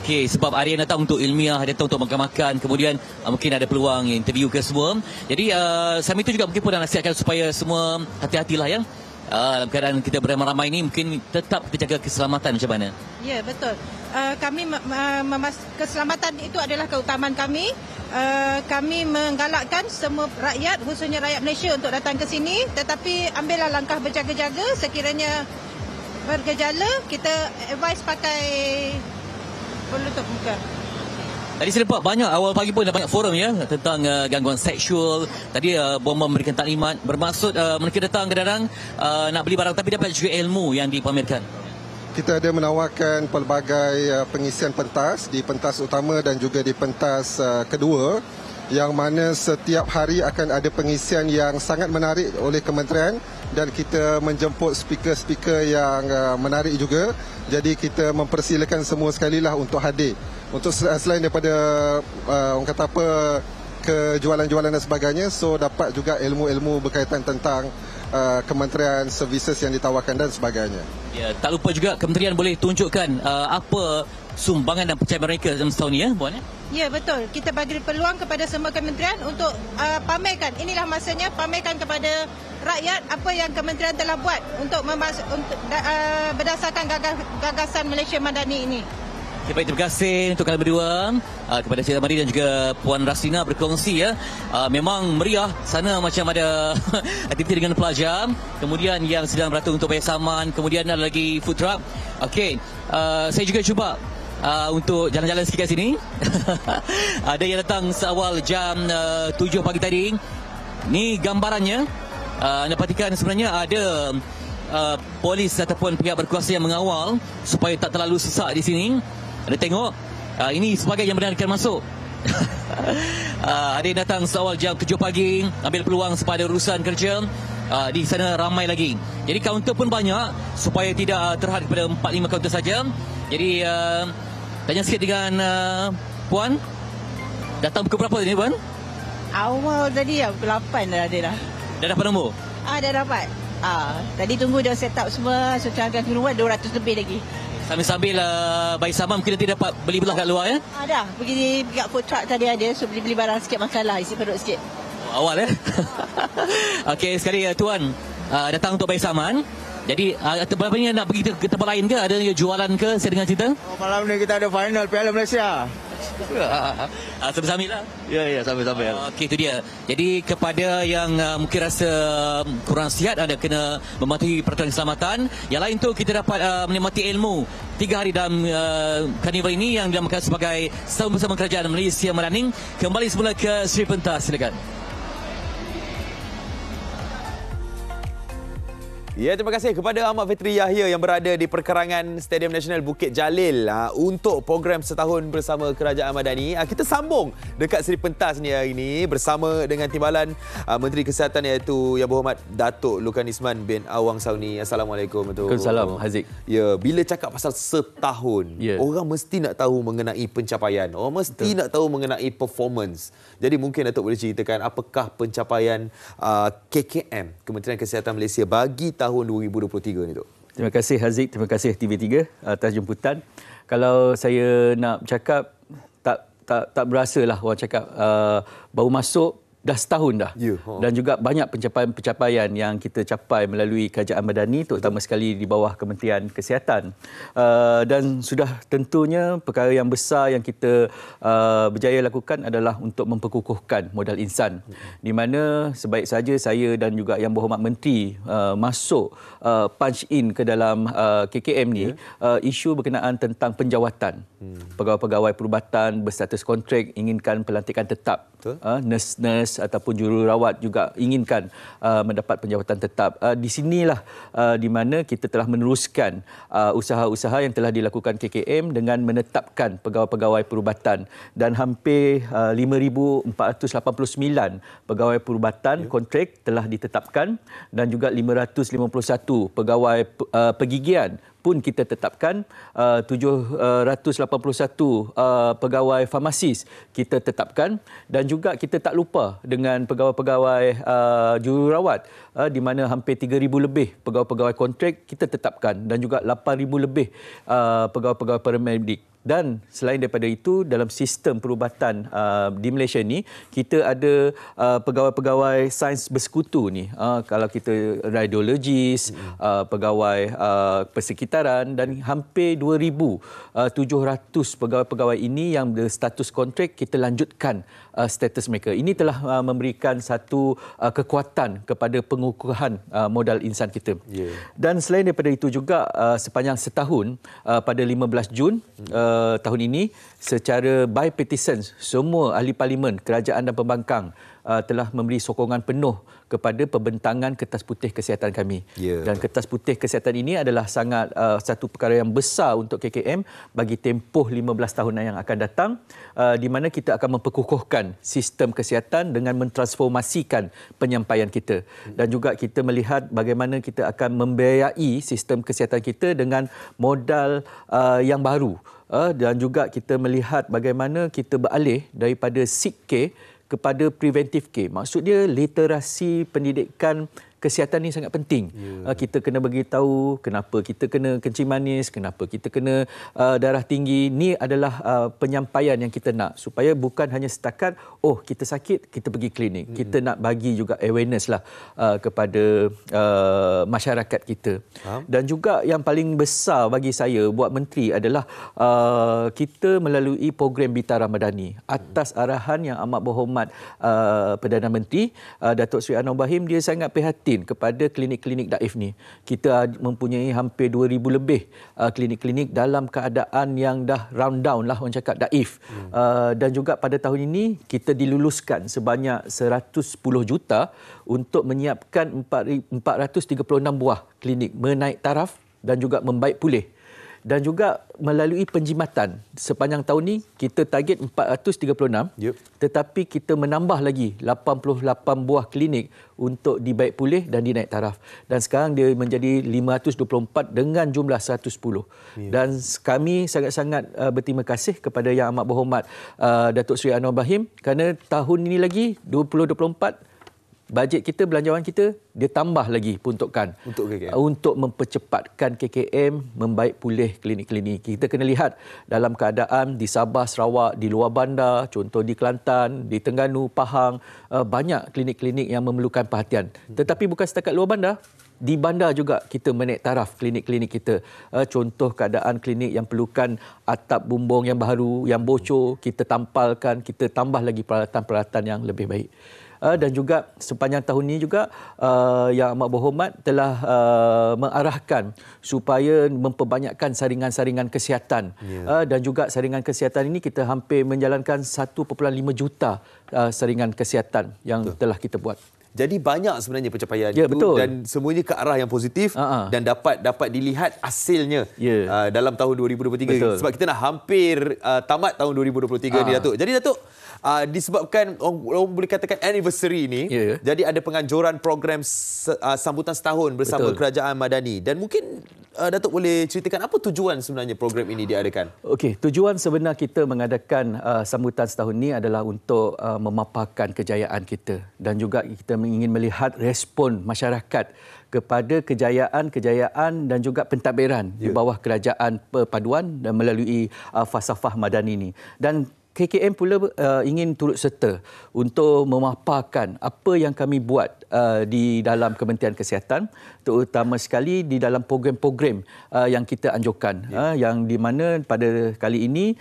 Okey, sebab Aryan datang untuk ilmiah, datang untuk makan-makan, kemudian mungkin ada peluang interview ke semua. Jadi sama itu juga mungkin pun nak nasihatkan supaya semua hati-hatilah ya. Dalam keadaan kita beramai-ramai ini mungkin tetap kita jaga keselamatan macam mana? Ya, betul. Kami keselamatan itu adalah keutamaan kami. Kami menggalakkan semua rakyat, khususnya rakyat Malaysia untuk datang ke sini, tetapi ambillah langkah berjaga-jaga. Sekiranya bergejala, kita advise pakai penutup muka. Tadi saya nampak banyak, awal pagi pun ada banyak forum ya tentang gangguan seksual. Tadi Bomba memberikan taklimat, bermaksud mereka datang kadang-kadang nak beli barang tapi dapat juga ilmu yang dipamerkan. Kita ada menawarkan pelbagai pengisian pentas di pentas utama dan juga di pentas kedua, yang mana setiap hari akan ada pengisian yang sangat menarik oleh kementerian, dan kita menjemput speaker-speaker yang menarik juga. Jadi kita mempersilakan semua sekali lah untuk hadir. Untuk selain daripada orang kata apa, ke jualan-jualan dan sebagainya, so dapat juga ilmu-ilmu berkaitan tentang kementerian, services yang ditawarkan dan sebagainya. Ya, tak lupa juga kementerian boleh tunjukkan apa sumbangan dan percayaan mereka dalam setahun ni ya, Puan ya? Ya, betul. Kita bagi peluang kepada semua kementerian untuk pamerkan. Inilah masanya pamerkan kepada rakyat apa yang kementerian telah buat untuk berdasarkan gagasan Malaysia Madani ini. Okay, baik, terima kasih untuk kalian berdua, kepada Cik Ramadi dan juga Puan Raslina berkongsi ya. Memang meriah sana, macam ada aktiviti dengan pelajar, kemudian yang sedang beratur untuk bayar saman, kemudian ada lagi food truck. Okey, saya juga cuba untuk jalan-jalan sikit kat sini. Ada yang datang seawal jam 7 pagi tadi. Ni gambarannya. Anda perhatikan sebenarnya ada polis ataupun pihak berkuasa yang mengawal supaya tak terlalu sesak di sini. Anda tengok, ini sebagai yang benarkan masuk. Ada yang datang seawal jam 7 pagi, ambil peluang sebab ada urusan kerja. Di sana ramai lagi. Jadi kaunter pun banyak supaya tidak terhad kepada 4-5 kaunter saja. Jadi tanya sikit dengan Puan, datang pukul berapa ni Puan? Awal tadi ya, pukul 8 dah ada dah. Dah dapat nombor? Dah dapat. Tadi tunggu dia set up semua, so carikan keluar 200 lebih lagi. Sambil-sambil bayar saman mungkin nanti dapat beli belah kat luar ya? Dah, pergi kat food truck tadi ada, so beli barang sikit, makan lah, isi perut sikit. Awal ya? Okey, sekali Tuan datang untuk bayar saman. Jadi berapa ni nak pergi ke tempat lain ke? Ada jualan ke? Saya dengar cerita? Malam ni kita ada final Piala Malaysia. Sambil-sambil lah. Ya, sambil-sambil. Okey, itu dia. Jadi kepada yang mungkin rasa kurang sihat, anda kena mematuhi peraturan keselamatan. Yang lain tu kita dapat menikmati ilmu 3 hari dalam karnival ini yang dinamakan sebagai Setahun Bersama Kerajaan Malaysia Madani. Kembali semula ke Sri Pentas, silakan. Ya, terima kasih kepada Ahmad Fitri Yahya yang berada di perkarangan Stadium Nasional Bukit Jalil untuk program Setahun Bersama Kerajaan Madani. Kita sambung dekat Seri Pentas ni hari ini bersama dengan timbalan Menteri Kesihatan iaitu Yang Berhormat Datuk Lukan Isman bin Awang Sauni. Assalamualaikum. Waalaikumsalam, Haziq. Ya, bila cakap pasal setahun, orang mesti nak tahu mengenai pencapaian. Orang mesti nak tahu mengenai performance. Jadi mungkin Datuk boleh ceritakan apakah pencapaian KKM, Kementerian Kesihatan Malaysia bagi tahun 2023 ni, Tok? Terima kasih Haziq, terima kasih TV3 atas jemputan. Kalau saya nak bercakap, tak berasalah orang cakap baru masuk dah setahun dah. Dan juga banyak pencapaian yang kita capai melalui Kerajaan Madani, terutama sekali di bawah Kementerian Kesihatan. Dan sudah tentunya perkara yang besar yang kita berjaya lakukan adalah untuk memperkukuhkan modal insan. Di mana sebaik saja saya dan juga Yang Berhormat Menteri masuk punch in ke dalam KKM ni, isu berkenaan tentang penjawatan. Pegawai-pegawai perubatan berstatus kontrak inginkan pelantikan tetap. Nurse nurse ataupun jururawat juga inginkan mendapat penjawatan tetap. Di sinilah di mana kita telah meneruskan usaha-usaha yang telah dilakukan KKM dengan menetapkan pegawai-pegawai perubatan, dan hampir 5,489 pegawai perubatan kontrak telah ditetapkan, dan juga 551 pegawai pergigian pun kita tetapkan, 781 pegawai farmasis kita tetapkan, dan juga kita tak lupa dengan pegawai-pegawai jururawat, di mana hampir 3,000 lebih pegawai-pegawai kontrak kita tetapkan, dan juga 8,000 lebih pegawai-pegawai paramedik. Dan selain daripada itu, dalam sistem perubatan di Malaysia ni, kita ada pegawai-pegawai sains bersekutu ni. Kalau kita radiologis, pegawai persekitaran, dan hampir 2,700 pegawai-pegawai ini yang berstatus kontrak, kita lanjutkan status mereka. Ini telah memberikan satu kekuatan kepada pengukuhan modal insan kita. Dan selain daripada itu juga, sepanjang setahun, pada 15 Jun tahun ini, secara bipartisan, semua ahli parlimen, kerajaan dan pembangkang telah memberi sokongan penuh kepada pembentangan Kertas Putih Kesihatan kami. Dan Kertas Putih Kesihatan ini adalah sangat satu perkara yang besar untuk KKM bagi tempoh 15 tahun yang akan datang, di mana kita akan memperkukuhkan sistem kesihatan dengan mentransformasikan penyampaian kita. Dan juga kita melihat bagaimana kita akan membiayai sistem kesihatan kita dengan modal yang baru. Dan juga kita melihat bagaimana kita beralih daripada sick care kepada preventive care. Maksud dia, literasi pendidikan kesihatan ni sangat penting. Kita kena beritahu kenapa kita kena kencing manis, kenapa kita kena darah tinggi. Ini adalah penyampaian yang kita nak, supaya bukan hanya setakat kita sakit, kita pergi klinik. Kita nak bagi juga awareness lah kepada masyarakat kita. Dan juga yang paling besar bagi saya buat menteri adalah kita melalui program Bita Ramadhani atas arahan yang amat berhormat Perdana Menteri Datuk Seri Anwar Ibrahim. Dia sangat prihatin kepada klinik-klinik daif ni. Kita mempunyai hampir 2,000 lebih klinik-klinik dalam keadaan yang dah rundown lah, orang cakap daif. Dan juga pada tahun ini kita diluluskan sebanyak 110 juta untuk menyiapkan 436 buah klinik menaik taraf dan juga membaik pulih. Dan juga melalui penjimatan sepanjang tahun ni kita target 436, tetapi kita menambah lagi 88 buah klinik untuk dibaik pulih dan dinaik taraf. Dan sekarang dia menjadi 524 dengan jumlah 110. Dan kami sangat-sangat berterima kasih kepada Yang Amat Berhormat Datuk Seri Anwar Ibrahim, kerana tahun ini lagi 2024 bajet kita, belanjawan kita, dia tambah lagi peruntukan untuk mempercepatkan KKM membaik pulih klinik-klinik. Kita kena lihat dalam keadaan di Sabah, Sarawak, di luar bandar, contoh di Kelantan, di Terengganu, Pahang, banyak klinik-klinik yang memerlukan perhatian. Tetapi bukan setakat luar bandar, di bandar juga kita menaik taraf klinik-klinik kita. Contoh keadaan klinik yang perlukan atap bumbung yang baru, yang bocor, kita tampalkan, kita tambah lagi peralatan-peralatan yang lebih baik. Dan juga sepanjang tahun ini juga Yang Amat Berhormat telah mengarahkan supaya memperbanyakkan saringan-saringan kesihatan. Dan juga saringan kesihatan ini kita hampir menjalankan 1.5 juta saringan kesihatan yang telah kita buat. Jadi banyak sebenarnya pencapaian itu, betul. Dan semuanya ke arah yang positif dan dapat dilihat hasilnya dalam tahun 2023. Betul. Sebab kita dah hampir tamat tahun 2023 ni, Datuk. Jadi Datuk, disebabkan orang boleh katakan anniversary ni, jadi ada penganjuran program sambutan setahun bersama Kerajaan Madani. Dan mungkin Datuk boleh ceritakan apa tujuan sebenarnya program ini diadakan? Okey, tujuan sebenar kita mengadakan sambutan setahun ini adalah untuk memaparkan kejayaan kita, dan juga kita ingin melihat respon masyarakat kepada kejayaan-kejayaan dan juga pentadbiran di bawah kerajaan perpaduan dan melalui falsafah madani ini. Dan KKM pula ingin turut serta untuk memaparkan apa yang kami buat di dalam Kementerian Kesihatan, terutama sekali di dalam program-program yang kita anjurkan, yang di mana pada kali ini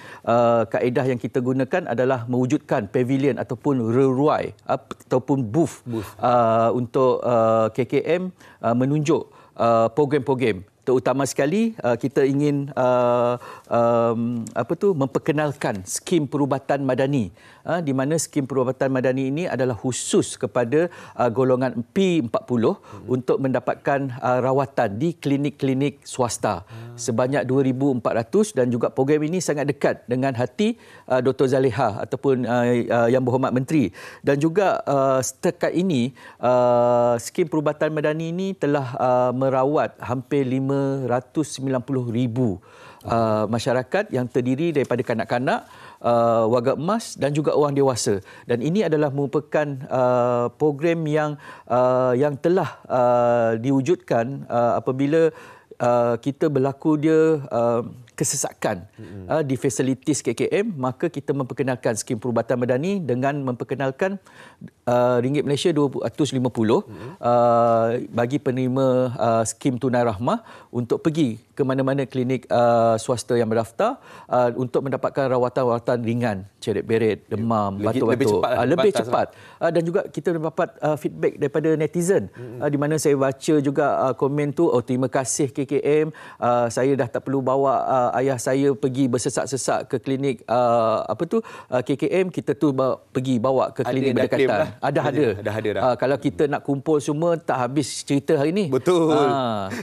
kaedah yang kita gunakan adalah mewujudkan pavilion ataupun ruai ataupun booth untuk KKM menunjuk program-program terutama sekali kita ingin memperkenalkan skim perubatan madani, di mana skim perubatan madani ini adalah khusus kepada golongan P40 untuk mendapatkan rawatan di klinik-klinik swasta sebanyak 2,400, dan juga program ini sangat dekat dengan hati Dr. Zaliha ataupun Yang Berhormat Menteri. Dan juga setakat ini skim perubatan madani ini telah merawat hampir 590,000 masyarakat yang terdiri daripada kanak-kanak, warga emas dan juga orang dewasa. Dan ini adalah merupakan program yang telah diwujudkan apabila kita berlaku dia kesesakan di fasilitis KKM, maka kita memperkenalkan skim perubatan madani dengan memperkenalkan ringgit Malaysia 250 bagi penerima skim tunai rahmah untuk pergi ke mana-mana klinik swasta yang berdaftar untuk mendapatkan rawatan-rawatan ringan, ceret beret, demam, batuk-batuk. Lebih cepat. Dan juga kita dapat feedback daripada netizen di mana saya baca juga komen tu, terima kasih KKM, saya dah tak perlu bawa ayah saya pergi bersesak-sesak ke klinik KKM, kita tu pergi bawa ke klinik berdekatan. Ada. Kalau kita nak kumpul semua tak habis cerita hari ini. Betul.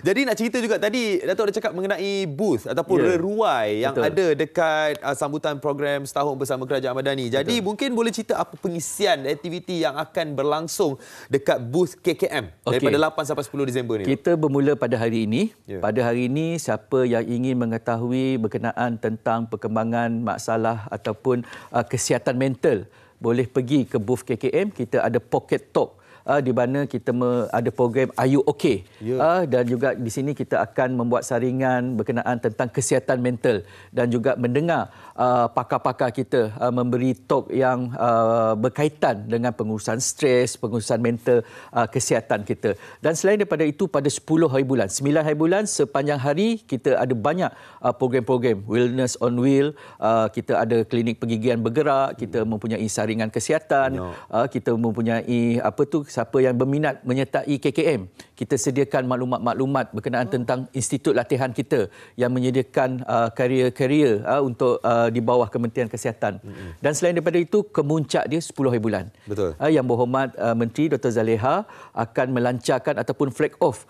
Jadi nak cerita juga tadi Datuk ada cakap mengenai booth ataupun reruai yang ada dekat sambutan program setahun bersama Kerajaan Madani. Jadi mungkin boleh cerita apa pengisian aktiviti yang akan berlangsung dekat booth KKM daripada 8 sampai 10 Disember ni. Kita bermula pada hari ini. Pada hari ini siapa yang ingin mengetahui berkenaan tentang perkembangan masalah ataupun kesihatan mental boleh pergi ke booth KKM. Kita ada Pocket Talk di mana kita ada program Are You OK? Dan juga di sini kita akan membuat saringan berkenaan tentang kesihatan mental dan juga mendengar pakar-pakar kita memberi talk yang berkaitan dengan pengurusan stres, pengurusan mental, kesihatan kita. Dan selain daripada itu, pada 10 hari bulan, 9 hari bulan sepanjang hari kita ada banyak program-program Wellness on Wheel, kita ada klinik pergigian bergerak, kita mempunyai saringan kesihatan, kita mempunyai siapa yang berminat menyertai KKM, kita sediakan maklumat-maklumat berkenaan tentang institut latihan kita yang menyediakan karier-karier untuk di bawah Kementerian Kesihatan. Dan selain daripada itu, kemuncak dia 10 hari bulan. Betul. Yang Berhormat Menteri Dr. Zaliha akan melancarkan ataupun flag off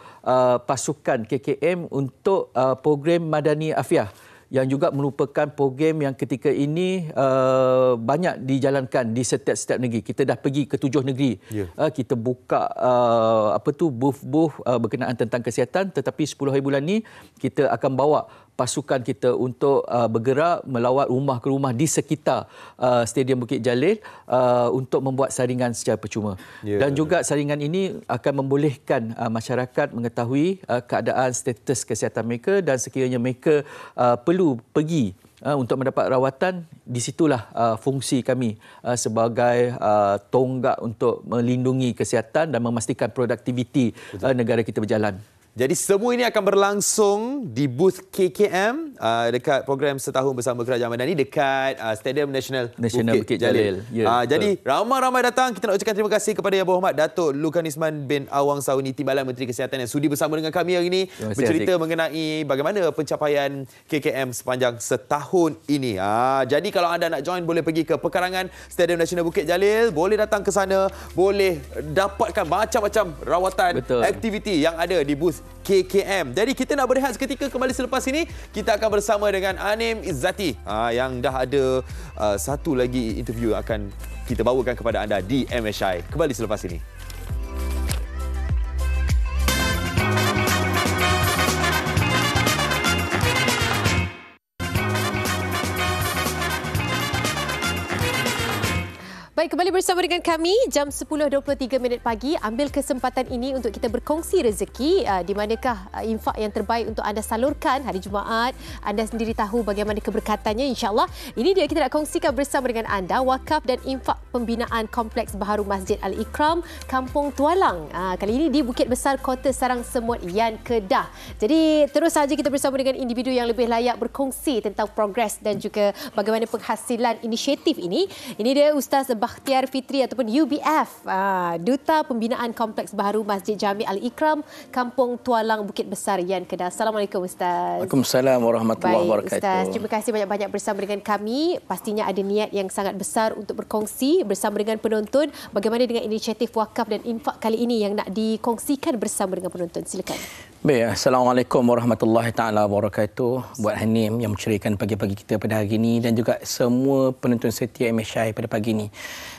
pasukan KKM untuk program Madani Afiah, yang juga merupakan program yang ketika ini banyak dijalankan di setiap-setiap negeri. Kita dah pergi ke 7 negeri. Kita buka booth-booth berkenaan tentang kesihatan, tetapi 10 hari bulan ni kita akan bawa pasukan kita untuk bergerak melawat rumah ke rumah di sekitar Stadium Bukit Jalil untuk membuat saringan secara percuma. Dan juga saringan ini akan membolehkan masyarakat mengetahui keadaan status kesihatan mereka, dan sekiranya mereka perlu pergi untuk mendapat rawatan, di situlah fungsi kami sebagai tonggak untuk melindungi kesihatan dan memastikan produktiviti negara kita berjalan. Jadi semua ini akan berlangsung di booth KKM dekat program setahun bersama Kerajaan Madani dekat Stadium Nasional Bukit Jalil. Jadi ramai-ramai datang. Kita nak ucapkan terima kasih kepada Yang Berhormat Datuk Lukan Isman bin Awang Sauni, Timbalan Menteri Kesihatan, yang sudi bersama dengan kami hari ini bercerita mengenai bagaimana pencapaian KKM sepanjang setahun ini. Jadi kalau anda nak join, boleh pergi ke pekarangan Stadium Nasional Bukit Jalil, boleh datang ke sana, boleh dapatkan macam-macam rawatan, aktiviti yang ada di booth KKM. Jadi kita nak berehat seketika, kembali selepas ini kita akan bersama dengan Anim Izzati yang dah ada satu lagi interview akan kita bawakan kepada anda di MSI. Kembali selepas ini. Baik, kembali bersama dengan kami jam 10.23 pagi. Ambil kesempatan ini untuk kita berkongsi rezeki. Di manakah infak yang terbaik untuk anda salurkan hari Jumaat? Anda sendiri tahu bagaimana keberkatannya, insya-Allah. Ini dia kita nak kongsikan bersama dengan anda, wakaf dan infak pembinaan Kompleks Baharu Masjid Al-Ikram, Kampung Tualang. Kali ini di Bukit Besar, Kota Sarang Semut, Yan Kedah. Jadi terus saja kita bersama dengan individu yang lebih layak berkongsi tentang progres dan juga bagaimana penghasilan inisiatif ini. Ini dia Ustaz Bakhtiar Fitri ataupun UBF, Duta Pembinaan Kompleks Baharu Masjid Jami Al-Ikram, Kampung Tualang, Bukit Besar, Yan Kedah. Assalamualaikum Ustaz. Waalaikumsalam warahmatullahi wabarakatuh. Ustaz, terima kasih banyak-banyak bersama dengan kami. Pastinya ada niat yang sangat besar untuk berkongsi bersama dengan penonton. Bagaimana dengan inisiatif wakaf dan infak kali ini yang nak dikongsikan bersama dengan penonton? Silakan. Baik, Assalamualaikum warahmatullahi taala wabarakatuh. Buat Hanim yang menceriakan pagi-pagi kita pada hari ini dan juga semua penonton setia MSI pada pagi ini.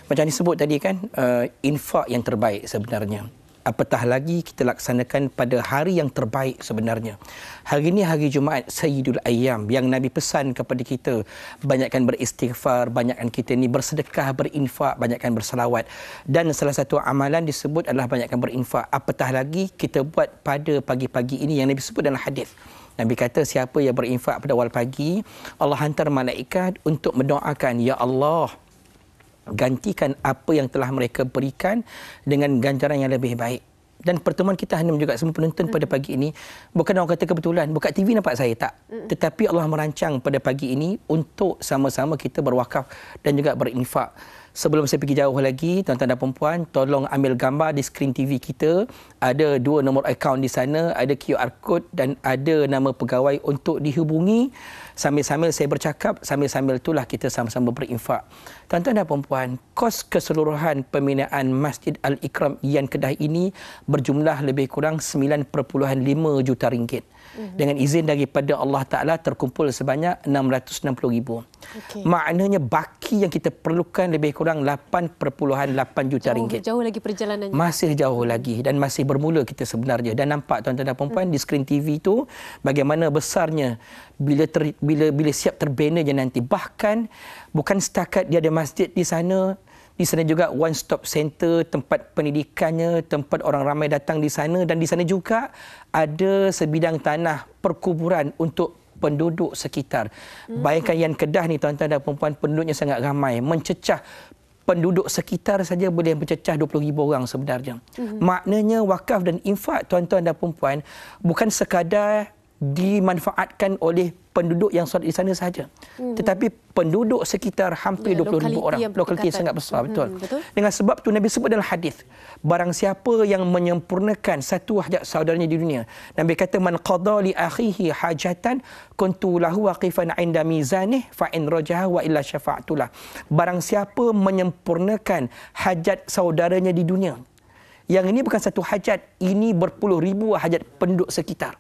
Macam disebut tadi kan, infak yang terbaik sebenarnya. Apatah lagi kita laksanakan pada hari yang terbaik sebenarnya. Hari ini hari Jumaat Sayyidul Ayyam yang Nabi pesan kepada kita, banyakkan beristighfar, banyakkan kita ni bersedekah, berinfak, banyakkan berselawat. Dan salah satu amalan disebut adalah banyakkan berinfak. Apatah lagi kita buat pada pagi-pagi ini yang Nabi sebut dalam hadis. Nabi kata siapa yang berinfak pada awal pagi, Allah hantar malaikat untuk mendoakan, ya Allah, gantikan apa yang telah mereka berikan dengan ganjaran yang lebih baik. Dan pertemuan kita Hanum juga semua penonton pada pagi ini, bukan orang kata kebetulan, buka TV nampak saya, tak. Tetapi Allah merancang pada pagi ini untuk sama-sama kita berwakaf dan juga berinfak. Sebelum saya pergi jauh lagi, tuan-tuan dan puan-puan, tolong ambil gambar di skrin TV kita. Ada 2 nombor akaun di sana, ada QR code dan ada nama pegawai untuk dihubungi. Sambil-sambil saya bercakap, sambil-sambil itulah kita sama-sama berinfak. Tuan-tuan dan puan-puan, kos keseluruhan pembinaan Masjid Al-Ikram Yan Kedah ini berjumlah lebih kurang 9.5 juta ringgit. Dengan izin daripada Allah Ta'ala terkumpul sebanyak 660,000. Maknanya baki yang kita perlukan lebih kurang 8.8 juta ringgit. Jauh lagi perjalanannya. Masih jauh lagi dan masih bermula kita sebenarnya. Dan nampak tuan-tuan dan puan-puan di skrin TV itu bagaimana besarnya bila siap terbinanya nanti. Bahkan bukan setakat dia ada masjid di sana juga one stop center, tempat pendidikannya, tempat orang ramai datang di sana, dan di sana juga ada sebidang tanah perkuburan untuk penduduk sekitar. Bayangkan Yan Kedah ni tuan-tuan dan puan-puan, penduduknya sangat ramai, mencecah penduduk sekitar saja boleh mencecah 20,000 orang sebenarnya. Maknanya wakaf dan infak tuan-tuan dan puan-puan bukan sekadar dimanfaatkan oleh penduduk yang solat di sana saja, tetapi penduduk sekitar hampir 20,000 orang. Lokaliti sangat besar, betul. Dengan sebab tu Nabi sebut dalam hadis, barang siapa yang menyempurnakan satu hajat saudaranya di dunia, Nabi kata, man qada li akhihi hajatan kuntu lahu waqifan 'inda mizanih fa in rajaha wa illa syafa'tulah. Barang siapa menyempurnakan hajat saudaranya di dunia, yang ini bukan satu hajat, ini berpuluh ribu hajat penduduk sekitar.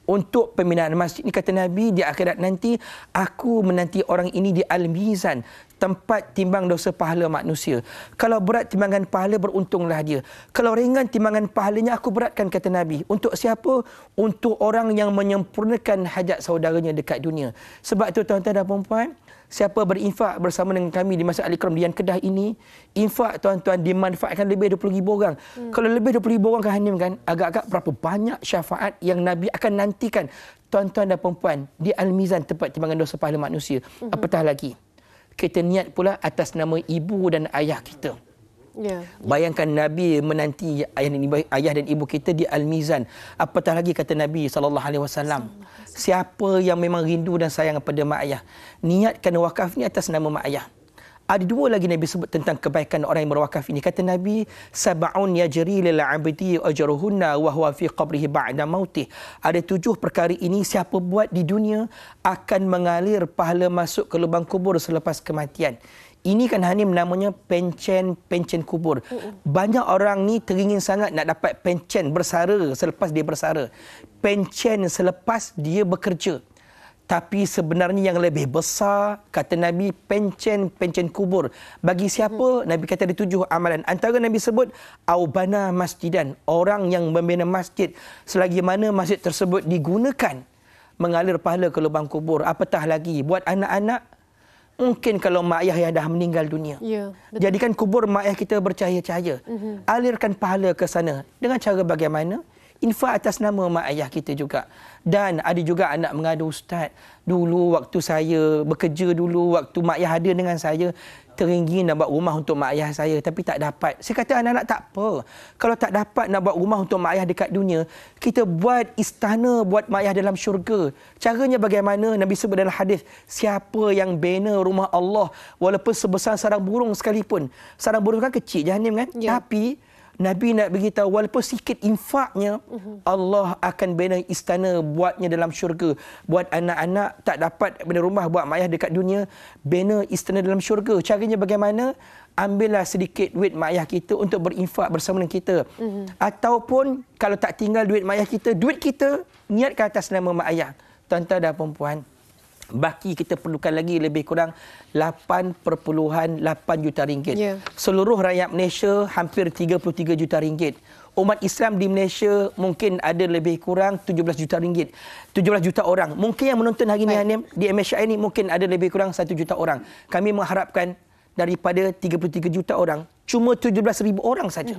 Untuk pembinaan masjid ini, kata Nabi, di akhirat nanti aku menanti orang ini di Al-Mizan, tempat timbang dosa pahala manusia. Kalau berat timbangan pahala, beruntunglah dia. Kalau ringan timbangan pahalanya, aku beratkan, kata Nabi. Untuk siapa? Untuk orang yang menyempurnakan hajat saudaranya dekat dunia. Sebab tu tuan-tuan dan puan-puan, siapa berinfak bersama dengan kami di Masjid Al-Ikram di Yan Kedah ini, infak tuan-tuan dimanfaatkan lebih 20,000 orang. Kalau lebih 20,000 orang kan Hanim kan, agak-agak berapa banyak syafaat yang Nabi akan nantikan tuan-tuan dan puan-puan di Al-Mizan, tempat timbangan dosa pahala manusia. Apatah lagi, kita niat pula atas nama ibu dan ayah kita. Bayangkan Nabi menanti ayah dan ibu kita di Al-Mizan. Apatah lagi kata Nabi SAW, siapa yang memang rindu dan sayang kepada mak ayah, niatkan wakaf ni atas nama mak ayah. Ada 2 lagi Nabi sebut tentang kebaikan orang yang berwakaf ini. Kata Nabi, sab'un yajri lil 'abdi ajruhunna wa huwa fi qabrihi ba'da mautih. Ada 7 perkara ini siapa buat di dunia akan mengalir pahala masuk ke lubang kubur selepas kematian. Ini kan Hanim namanya pencen kubur. Banyak orang ni teringin sangat nak dapat pencen bersara selepas dia bersara, pencen selepas dia bekerja. Tapi sebenarnya yang lebih besar, kata Nabi, pencen kubur. Bagi siapa? Nabi kata ada 7 amalan. Antara Nabi sebut, aubana masjidan, orang yang membina masjid selagi mana masjid tersebut digunakan mengalir pahala ke lubang kubur. Apatah lagi buat anak-anak, mungkin kalau mak ayah yang dah meninggal dunia, jadikan kubur mak ayah kita bercahaya-cahaya. Alirkan pahala ke sana. Dengan cara bagaimana? infak atas nama mak ayah kita juga. Dan ada juga anak mengadu, Ustaz, dulu waktu saya bekerja dulu, waktu mak ayah ada dengan saya, teringin nak buat rumah untuk mak ayah saya tapi tak dapat. Saya kata anak-anak tak apa. Kalau tak dapat nak buat rumah untuk mak ayah dekat dunia, kita buat istana buat mak ayah dalam syurga. Caranya bagaimana? Nabi sebut dalam hadis, siapa yang bina rumah Allah walaupun sebesar sarang burung sekalipun. Sarang burung kan kecil Jahannam kan? Ya. Tapi Nabi nak beritahu walaupun sikit infaknya, Allah akan bina istana buatnya dalam syurga. Buat anak-anak tak dapat bina rumah buat mak ayah dekat dunia, bina istana dalam syurga. Caranya bagaimana? Ambillah sedikit duit mak ayah kita untuk berinfak bersama dengan kita. Ataupun kalau tak tinggal duit mak ayah kita, duit kita niatkan atas nama mak ayah. Tuan-tuan dan puan-puan, baki kita perlukan lagi lebih kurang 8.8 juta ringgit. Yeah. Seluruh rakyat Malaysia hampir 33 juta ringgit. Umat Islam di Malaysia mungkin ada lebih kurang 17 juta ringgit. 17 juta orang. Mungkin yang menonton hari ini di MSI ini mungkin ada lebih kurang 1 juta orang. Kami mengharapkan daripada 33 juta orang, cuma 17,000 orang saja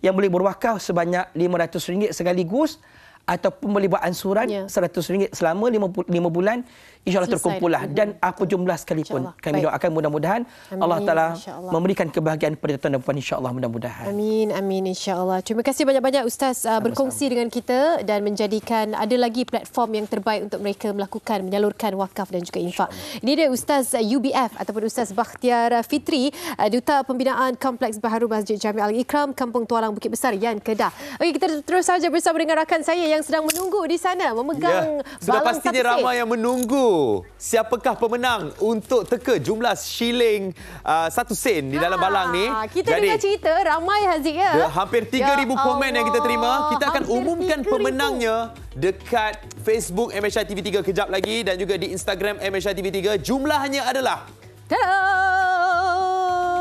yang boleh berwakaf sebanyak RM500 sekaligus, ataupun boleh buat ansuran RM100 selama 5 bulan, insya-Allah terkumpullah. Dan apa jumlah sekalipun, kami doakan mudah-mudahan Allah Taala memberikan kebahagiaan kepada tuan dan puan, insya-Allah mudah-mudahan. Amin, amin, insya-Allah. Terima kasih banyak-banyak Ustaz berkongsi dengan kita dan menjadikan ada lagi platform yang terbaik untuk mereka melakukan, menyalurkan wakaf dan juga infak. Ini dia Ustaz UBF ataupun Ustaz Bakhtiar Fitri, Duta Pembinaan Kompleks Baharu Masjid Jami Al-Ikram, Kampung Tualang, Bukit Besar, Yan, Kedah. Okey, kita terus saja bersama dengan rakan saya yang sedang menunggu di sana memegang sudah balang pastinya ramai yang menunggu. Siapakah pemenang untuk teka jumlah shilling 1 sen di dalam balang ni? Kita dengar cerita ramai Haziq ya. Hampir 3,000 komen yang kita terima. Kita akan umumkan pemenangnya dekat Facebook MSI TV3 kejap lagi dan juga di Instagram MSI TV3. Jumlahnya adalah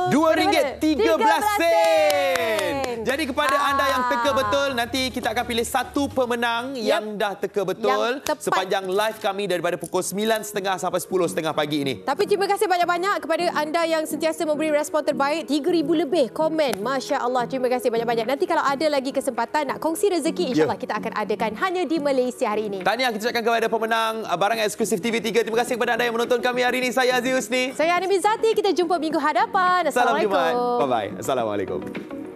RM2.13. Jadi kepada anda yang teka betul, nanti kita akan pilih satu pemenang yang dah teka betul sepanjang live kami daripada pukul 9.30 sampai 10.30 pagi ini. Tapi terima kasih banyak-banyak kepada anda yang sentiasa memberi respon terbaik. 3,000 lebih komen. Masya Allah, terima kasih banyak-banyak. Nanti kalau ada lagi kesempatan nak kongsi rezeki, insya-Allah kita akan adakan hanya di Malaysia hari ini. Tahniah kita ucapkan kepada pemenang barang eksklusif TV3. Terima kasih kepada anda yang menonton kami hari ini. Saya Aziz Husni. Saya Ani Bizati. Kita jumpa minggu hadapan. Salam Assalamualaikum. Jumaat. Bye-bye. Assalamualaikum.